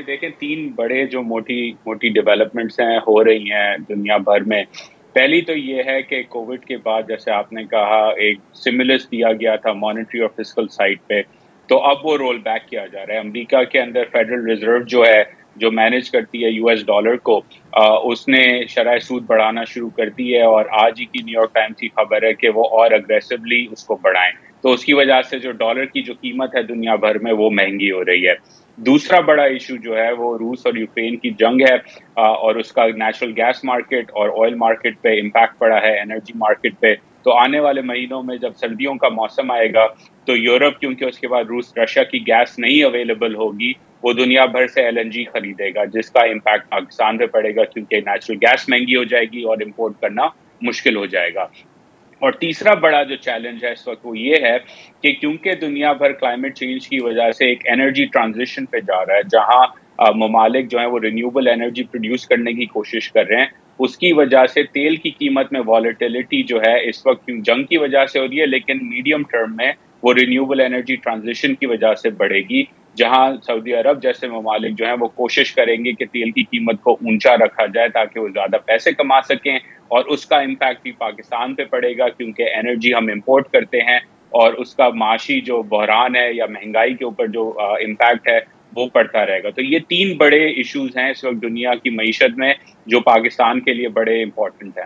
देखें, 3 बड़े जो मोटी मोटी डेवलपमेंट्स हैं, हो रही हैं दुनिया भर में। पहली तो ये है कि कोविड के बाद जैसे आपने कहा एक स्टिमुलस दिया गया था मॉनेटरी और फिस्कल साइड पे, तो अब वो रोल बैक किया जा रहा है। अमेरिका के अंदर फेडरल रिजर्व जो है, जो मैनेज करती है यूएस डॉलर को, उसने शरह सूद बढ़ाना शुरू कर दी है और आज ही की न्यूयॉर्क टाइम्स की खबर है कि वो और अग्रेसिवली उसको बढ़ाएं। तो उसकी वजह से जो डॉलर की जो कीमत है दुनिया भर में वो महंगी हो रही है। दूसरा बड़ा इशू जो है वो रूस और यूक्रेन की जंग है, और उसका नेचुरल गैस मार्केट और ऑयल मार्केट पे इम्पैक्ट पड़ा है, एनर्जी मार्केट पे। तो आने वाले महीनों में जब सर्दियों का मौसम आएगा तो यूरोप, क्योंकि उसके बाद रूस रशिया की गैस नहीं अवेलेबल होगी, वो दुनिया भर से एलएनजी खरीदेगा, जिसका इम्पैक्ट पाकिस्तान पे पड़ेगा क्योंकि नेचुरल गैस महंगी हो जाएगी और इम्पोर्ट करना मुश्किल हो जाएगा। और तीसरा बड़ा जो चैलेंज है इस वक्त वो ये है कि क्योंकि दुनिया भर क्लाइमेट चेंज की वजह से एक एनर्जी ट्रांजिशन पे जा रहा है, जहां ममालिक जो है वो रिन्यूएबल एनर्जी प्रोड्यूस करने की कोशिश कर रहे हैं, उसकी वजह से तेल की कीमत में वॉलेटिलिटी जो है इस वक्त जंग की वजह से हो रही है, लेकिन मीडियम टर्म में वो रिन्यूएबल एनर्जी ट्रांजिशन की वजह से बढ़ेगी, जहां सऊदी अरब जैसे ममालिक जो है वो कोशिश करेंगे कि तेल की कीमत को ऊंचा रखा जाए ताकि वो ज्यादा पैसे कमा सकें। और उसका इम्पैक्ट भी पाकिस्तान पे पड़ेगा क्योंकि एनर्जी हम इंपोर्ट करते हैं, और उसका माशी जो बहरान है या महंगाई के ऊपर जो इम्पैक्ट है वो पड़ता रहेगा। तो ये 3 बड़े इश्यूज हैं इस वक्त दुनिया की मईशत में, जो पाकिस्तान के लिए बड़े इंपॉर्टेंट हैं।